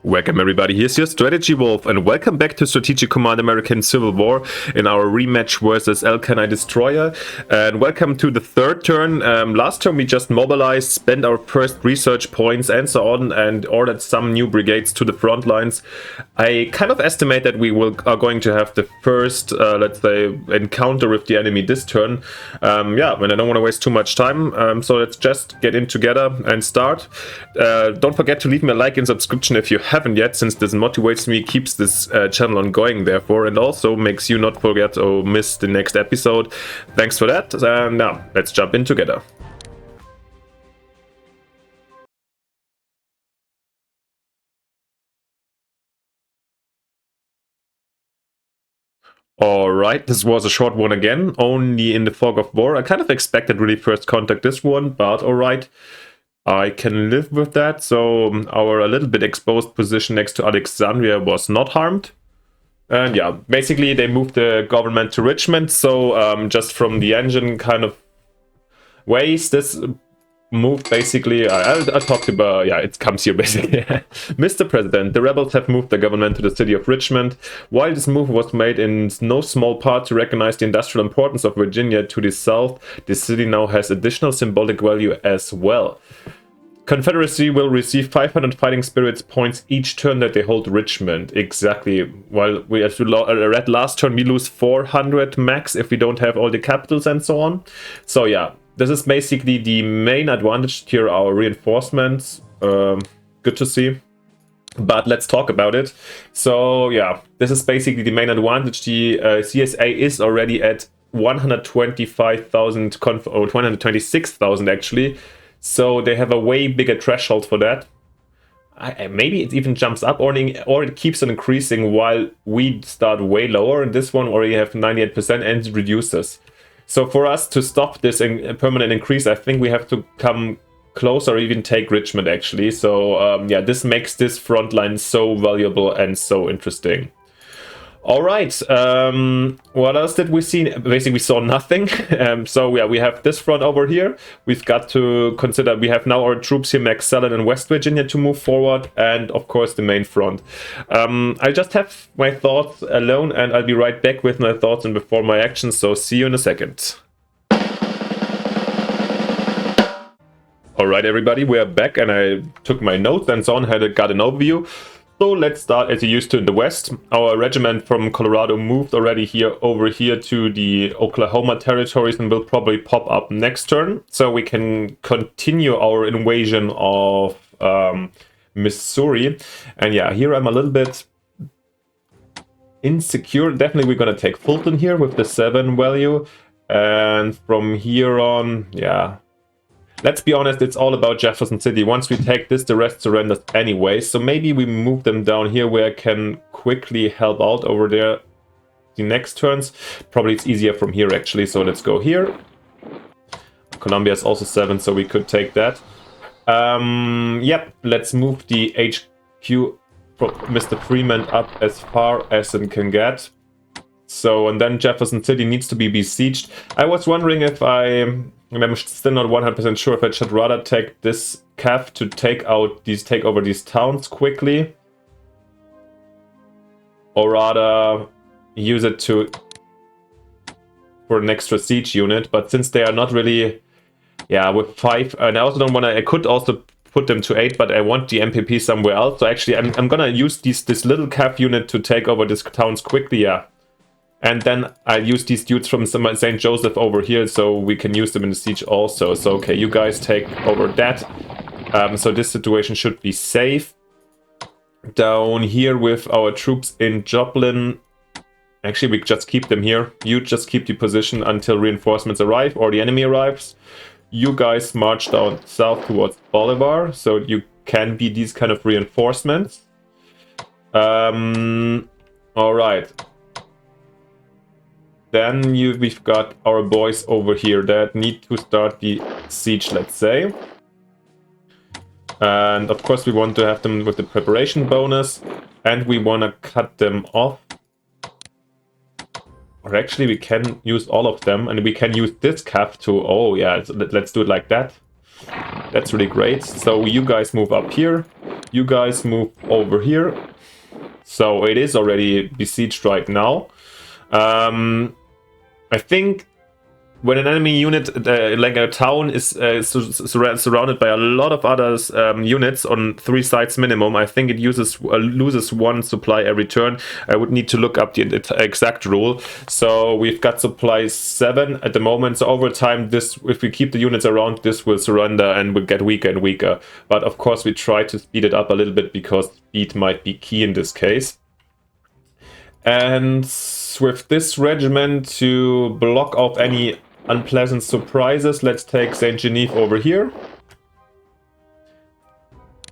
Welcome everybody, here's your Strategy Wolf and welcome back to Strategic Command American Civil War in our rematch versus LCanidestroyer, and welcome to the third turn. Last turn we just mobilized, spent our first research points and so on, and ordered some new brigades to the front lines. I kind of estimate that we are going to have the first, let's say, encounter with the enemy this turn. Yeah, and I don't want to waste too much time, so let's just get in together and start. Don't forget to leave me a like and subscription if you haven't yet, since this motivates me, keeps this channel on going therefore, and also makes you not forget or miss the next episode. Thanks for that. Now let's jump in together. Alright, this was a short one again, only in the fog of war. I kind of expected really first contact this one, but alright. I can live with that. So our a little bit exposed position next to Alexandria was not harmed. And yeah, basically they moved the government to Richmond. So just from the engine kind of ways, this moved basically, I talked about, yeah, it comes here basically. Mr. President, the rebels have moved the government to the city of Richmond. While this move was made in no small part to recognize the industrial importance of Virginia to the south, the city now has additional symbolic value as well. Confederacy will receive 500 fighting spirits points each turn that they hold Richmond. Exactly. While we, as we read last turn, we lose 400 max if we don't have all the capitals and so on. So yeah, this is basically the main advantage here, our reinforcements. Good to see. But let's talk about it. So yeah, this is basically the main advantage. The CSA is already at 125,000, or 126,000 actually. So they have a way bigger threshold for that. Maybe it even jumps up, or it keeps on increasing while we start way lower. And this one already have 98% and it reduces. So for us to stop this permanent increase, I think we have to come close or even take Richmond actually. So yeah, this makes this front line so valuable and so interesting. All right, what else did we see? Basically, we saw nothing. So yeah, we have this front over here. We've got to consider, we have now our troops here, McClellan and West Virginia, to move forward, and of course the main front. I just have my thoughts alone, and I'll be right back with my thoughts and before my actions, so see you in a second. All right, everybody, we are back, and I took my notes and so on, got an overview. So let's start as you used to in the west. Our regiment from Colorado moved already here over here to the Oklahoma territories and will probably pop up next turn. So we can continue our invasion of Missouri. And yeah, here I'm a little bit insecure. Definitely we're going to take Fulton here with the 7 value. And from here on, yeah. Let's be honest, it's all about Jefferson City. Once we take this, the rest surrenders anyway. So maybe we move them down here where I can quickly help out over there the next turns. Probably it's easier from here actually, so let's go here. Columbia is also 7, so we could take that. Yep, let's move the HQ from Mr. Freeman up as far as it can get. So, and then Jefferson City needs to be besieged. I was wondering if I'm still not 100% sure if I should rather take this cav to take over these towns quickly, or rather use it for an extra siege unit. But since they are not really, yeah, with 5, and I also don't want to. I could also put them to 8, but I want the MPP somewhere else. So actually, I'm gonna use this little cav unit to take over these towns quickly. Yeah. And then I'll use these dudes from St. Joseph over here, so we can use them in the siege also. So, okay, you guys take over that. So this situation should be safe. Down here with our troops in Joplin. Actually, we just keep them here. You just keep the position until reinforcements arrive or the enemy arrives. You guys march down south towards Bolivar, so you can be these kind of reinforcements. All right. Then we've got our boys over here that need to start the siege, let's say. And of course we want to have them with the preparation bonus. And we want to cut them off. Or actually we can use all of them. And we can use this cav to... Oh yeah, let's do it like that. That's really great. So you guys move up here. You guys move over here. So it is already besieged right now. I think when an enemy unit, like a town, is surrounded by a lot of other units on 3 sides minimum, I think it loses 1 supply every turn. I would need to look up the exact rule. So we've got supply 7 at the moment. So over time, this, if we keep the units around, this will surrender and will get weaker and weaker. But of course, we try to speed it up a little bit because speed might be key in this case. And with this regiment to block off any unpleasant surprises, let's take St. Genevieve over here.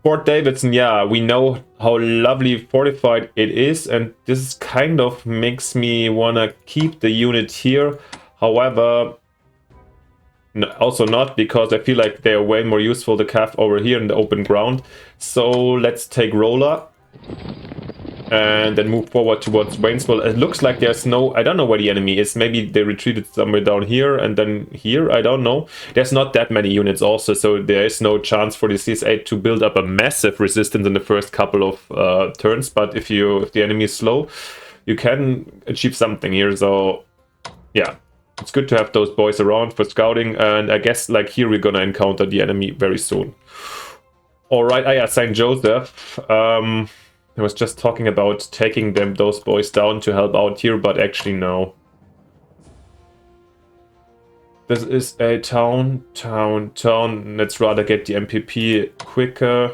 Fort Davidson, yeah, we know how lovely fortified it is, and this kind of makes me want to keep the unit here. However, also not, because I feel like they are way more useful to calf over here in the open ground. So let's take Rolla and then move forward towards Waynesville. It looks like there's no... I don't know where the enemy is. Maybe they retreated somewhere down here and then here. I don't know. There's not that many units also, so there is no chance for the CS8 to build up a massive resistance in the first couple of turns. But if the enemy is slow, you can achieve something here. So yeah, it's good to have those boys around for scouting. And I guess like here we're gonna encounter the enemy very soon. All right, yeah, St. Joseph. I was just talking about taking those boys down to help out here, but actually no. This is a town. Let's rather get the MPP quicker.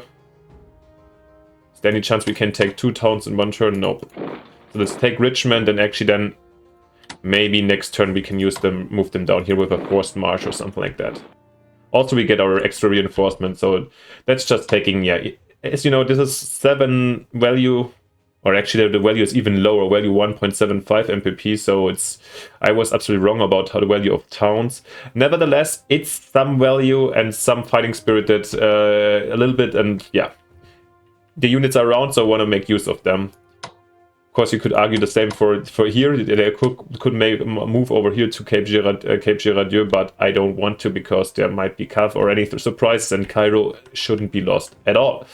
Is there any chance we can take 2 towns in 1 turn? Nope. So let's take Richmond, and actually then maybe next turn we can move them down here with a forced march or something like that. Also, we get our extra reinforcement, so that's just taking, yeah. As you know, this is 7 value, or actually the value is even lower, value 1.75 MPP, so I was absolutely wrong about how the value of towns. Nevertheless, it's some value and some fighting spirited a little bit, and yeah. The units are around, so I want to make use of them. Of course, you could argue the same for here. They could move over here to Cape Girardeau, but I don't want to, because there might be Cav or any surprises, and Cairo shouldn't be lost at all.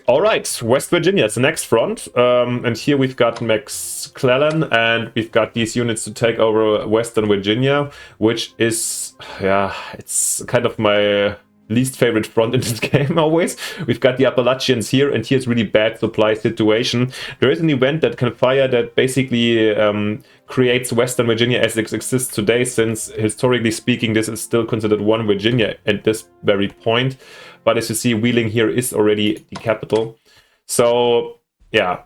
All right, West Virginia is the next front, and here we've got McClellan, and we've got these units to take over Western Virginia, which is, yeah, it's kind of my least favorite front in this game always. We've got the Appalachians here, and here's really bad supply situation. There is an event that can fire that basically creates Western Virginia as it exists today, since historically speaking this is still considered one Virginia at this very point. But as you see, Wheeling here is already the capital. So yeah,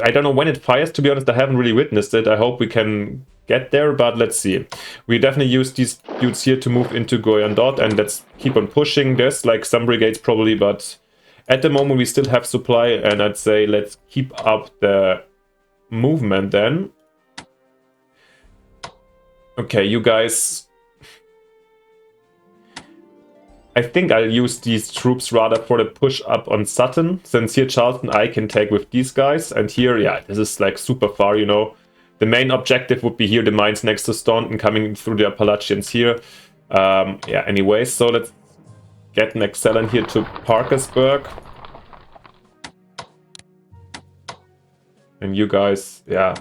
I don't know when it fires, to be honest. I haven't really witnessed it. I hope we can get there, but let's see. We definitely use these dudes here to move into Goyandot, and let's keep on pushing. There's like some brigades probably, but at the moment we still have supply, and I'd say let's keep up the movement then. Okay, you guys, I think I'll use these troops rather for the push up on Sutton, since here Charleston I can take with these guys, and here, yeah, this is like super far, you know. The main objective would be here, the mines next to Staunton, coming through the Appalachians here. Yeah, anyway, so let's get McClellan here to Parkersburg. And you guys, yeah,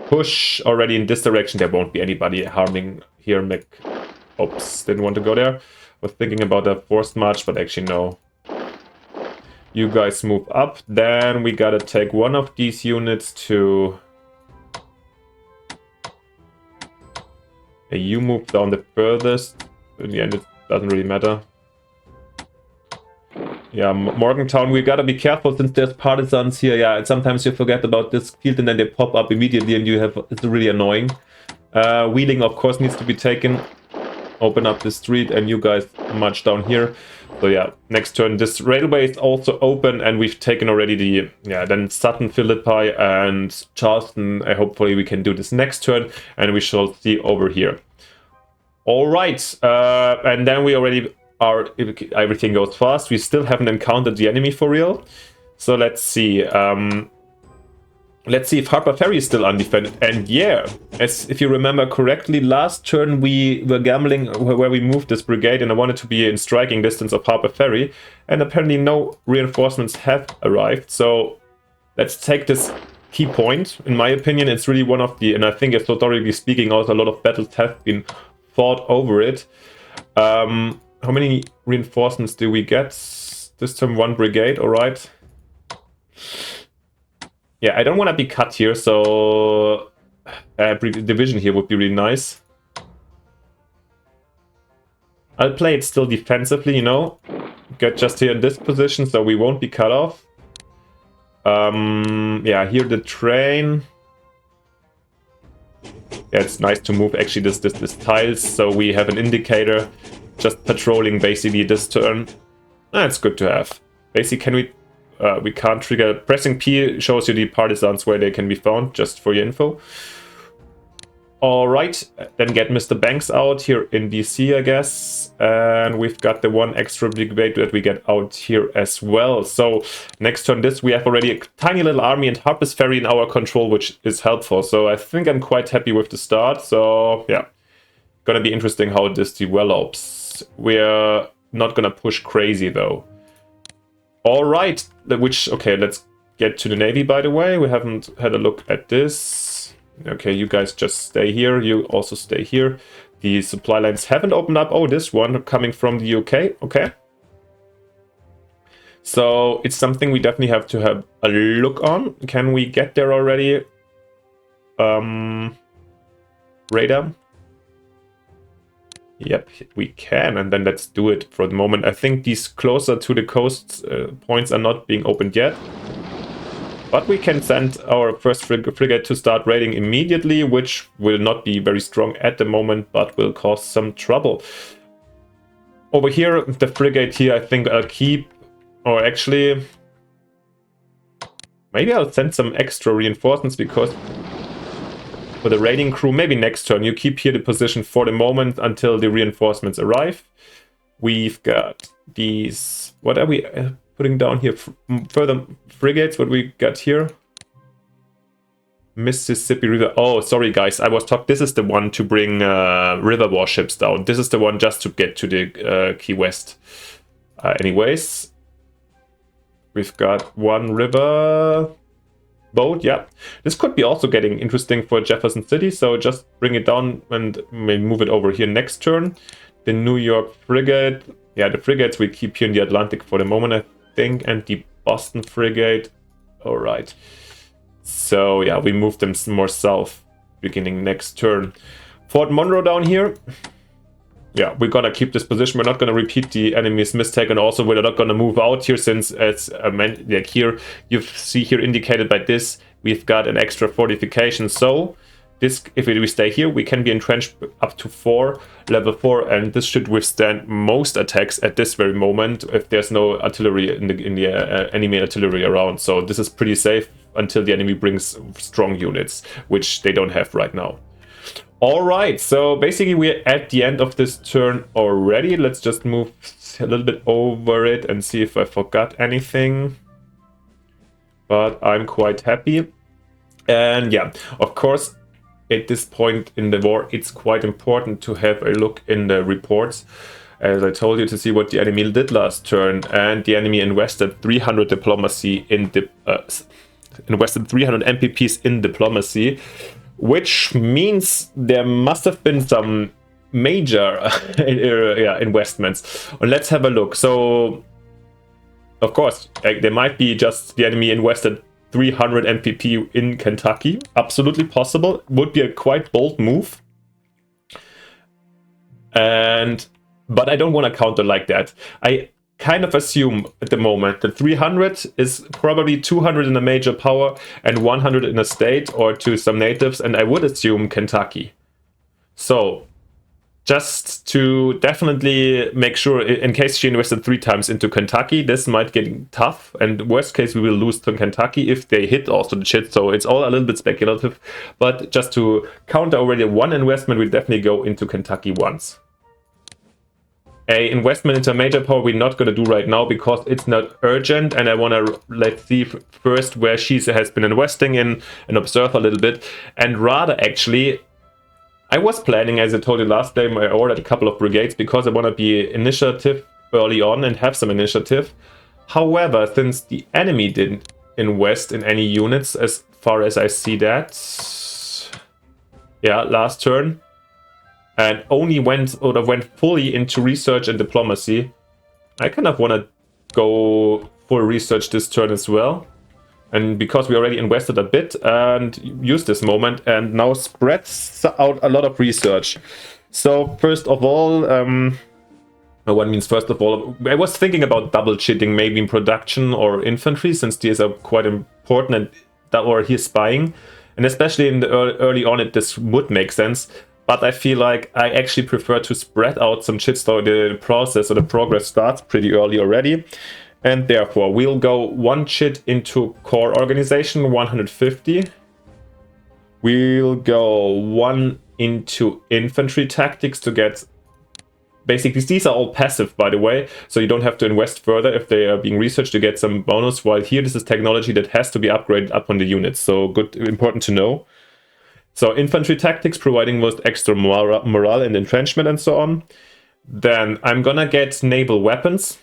push already in this direction. There won't be anybody harming here. Oops, didn't want to go there. Was thinking about a forced march, but actually no. You guys move up. Then we gotta take one of these units to... You move down the furthest. In the end, it doesn't really matter. Yeah, Morgantown, we gotta be careful since there's partisans here. Yeah, and sometimes you forget about this field and then they pop up immediately and you have... It's really annoying. Wheeling, of course, needs to be taken. Open up the street and you guys march down here. So yeah, next turn this railway is also open, and we've taken already the, yeah, then Sutton, Philippi and Charleston. Hopefully we can do this next turn, and we shall see over here. All right, and then we already are, everything goes fast. We still haven't encountered the enemy for real. So let's see. let's see if Harper Ferry is still undefended. And yeah, as if you remember correctly, last turn we were gambling where we moved this brigade, and I wanted to be in striking distance of Harper Ferry, and apparently no reinforcements have arrived. So let's take this key point. In my opinion, it's really one of the, and I think historically speaking, also a lot of battles have been fought over it. How many reinforcements do we get? This time 1 brigade, all right. Yeah, I don't want to be cut here, so a division here would be really nice. I'll play it still defensively, you know. Get just here in this position, so we won't be cut off. Yeah, here the train. Yeah, it's nice to move actually this tiles, so we have an indicator just patrolling basically this turn. That's good to have. Basically, can we can't trigger. Pressing P shows you the partisans where they can be found, just for your info. Alright, then get Mr. Banks out here in DC, I guess. And we've got the 1 extra brigade that we get out here as well. So next turn we have already a tiny little army and Harpers Ferry in our control, which is helpful. So I think I'm quite happy with the start. So yeah, gonna be interesting how this develops. We're not gonna push crazy though. Alright, okay, let's get to the Navy, by the way. We haven't had a look at this. Okay, you guys just stay here. You also stay here. The supply lines haven't opened up. Oh, this one coming from the UK. Okay. So it's something we definitely have to have a look on. Can we get there already? Radar? Yep, we can. And then let's do it for the moment. I think these closer to the coast points are not being opened yet. But we can send our first frigate to start raiding immediately, which will not be very strong at the moment, but will cause some trouble. Over here, the frigate here, I think I'll keep, or actually, maybe I'll send some extra reinforcements, because for the raiding crew, maybe next turn, you keep here the position for the moment until the reinforcements arrive. We've got these, what are we putting down here? Further frigates, what we got here? Mississippi River. Oh, sorry guys, I was talking. This is the one to bring river warships down. This is the one just to get to the Key West. Anyways, we've got 1 river boat. Yeah, this could be also getting interesting for Jefferson City. So just bring it down and maybe move it over here next turn. The New York frigate. Yeah, the frigates we keep here in the Atlantic for the moment, I think, and the Boston frigate. All right. So yeah, we move them more south beginning next turn. Fort Monroe down here. Yeah, we're gonna keep this position. We're not gonna repeat the enemy's mistake, and also we're not gonna move out here, since as like here you see here indicated by this, we've got an extra fortification. So this, if we stay here, we can be entrenched up to level 4, and this should withstand most attacks at this very moment if there's no artillery in the enemy artillery around. So this is pretty safe until the enemy brings strong units, which they don't have right now. All right, so basically we're at the end of this turn already. Let's just move a little bit over it and see if I forgot anything. But I'm quite happy. And yeah, of course, at this point in the war, it's quite important to have a look in the reports, as I told you, to see what the enemy did last turn. And the enemy invested 300 diplomacy invested 300 MPPs in diplomacy, which means there must have been some major investments. And let's have a look. So, of course, there might be just the enemy invested 300 MPP in Kentucky. Absolutely possible. Would be a quite bold move. But I don't want to counter like that. I kind of assume at the moment that 300 is probably 200 in a major power and 100 in a state or to some natives, and I would assume Kentucky. So just to definitely make sure, in case she invested 3 times into Kentucky, this might get tough, and worst case we will lose to Kentucky if they hit also the shit. So it's all a little bit speculative, but just to counter already 1 investment, we definitely go into Kentucky once. a investment into a major power we're not going to do right now because it's not urgent, and I want to let's see first where she has been investing in and observe a little bit. And rather, actually, I was planning, as I told you last time, I ordered a couple of brigades because I want to be initiative early on and have some initiative. However, since the enemy didn't invest in any units as far as I see that, yeah, last turn, and only went fully into research and diplomacy, I kind of want to go full research this turn as well. And because we already invested a bit and use this moment and now spread out a lot of research. So first of all, what means first of all, I was thinking about double cheating maybe in production or infantry, since these are quite important, and or here spying. And especially in the early on, this would make sense. But I feel like I actually prefer to spread out some chits so the process or the progress starts pretty early already. And therefore, we'll go one chit into core organization, 150. We'll go one into infantry tactics to get... Basically, these are all passive, by the way, so you don't have to invest further if they are being researched to get some bonus, while here this is technology that has to be upgraded up on the units, so good, important to know. So infantry tactics, providing most extra morale and entrenchment and so on. Then I'm gonna get naval weapons.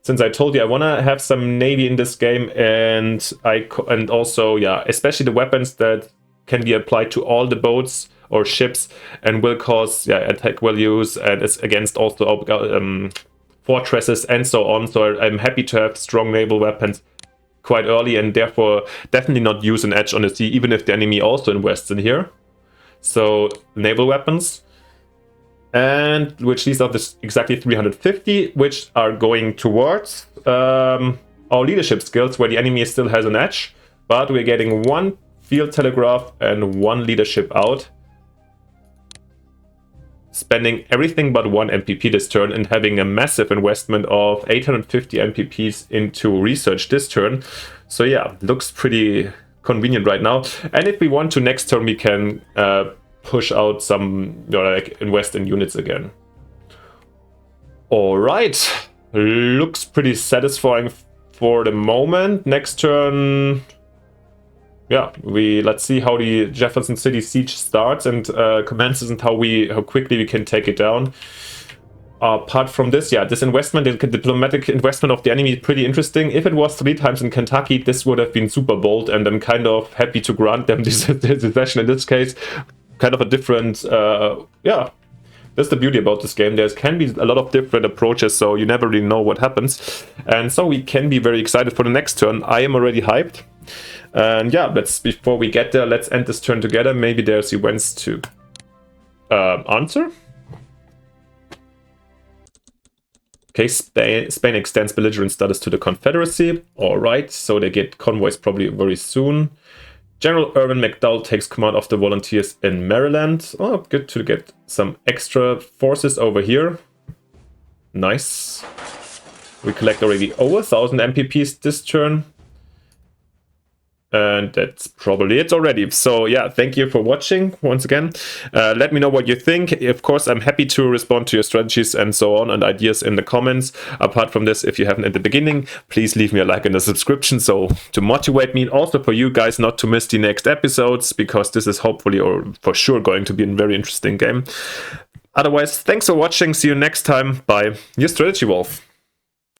Since I told you I wanna have some navy in this game, and also, yeah, especially the weapons that can be applied to all the boats or ships and will cause, yeah, attack values, and it's against also fortresses and so on. So I'm happy to have strong naval weapons quite early, and therefore definitely not use an edge on the sea, even if the enemy also invests in here. So naval weapons, and which these are exactly 350, which are going towards our leadership skills, where the enemy still has an edge, but we're getting one field telegraph and one leadership out, spending everything but one MPP this turn and having a massive investment of 850 MPPs into research this turn. So yeah, looks pretty convenient right now. And if we want to, next turn we can push out some, like invest in units again. All right, looks pretty satisfying for the moment. Next turn, yeah, let's see how the Jefferson City siege starts and commences, and how quickly we can take it down. Apart from this, yeah, this investment, the diplomatic investment of the enemy is pretty interesting. If it was 3 times in Kentucky, this would have been super bold, and I'm kind of happy to grant them this secession in this case. Kind of a different, yeah. That's the beauty about this game. There can be a lot of different approaches, so you never really know what happens. And so we can be very excited for the next turn. I am already hyped. And yeah, before we get there, let's end this turn together. Maybe there's events to answer. Okay, Spain extends belligerent status to the Confederacy. All right, so they get convoys probably very soon. General Irvin McDowell takes command of the volunteers in Maryland. Oh, good to get some extra forces over here. Nice. We collect already over 1,000 MPPs this turn. And that's probably it already. So yeah, thank you for watching once again. Let me know what you think. Of course, I'm happy to respond to your strategies and so on and ideas in the comments. Apart from this, if you haven't at the beginning, please leave me a like and a subscription, so to motivate me, and also for you guys not to miss the next episodes, because this is hopefully or for sure going to be a very interesting game. Otherwise, thanks for watching. See you next time. Bye. Your Strategy Wolf.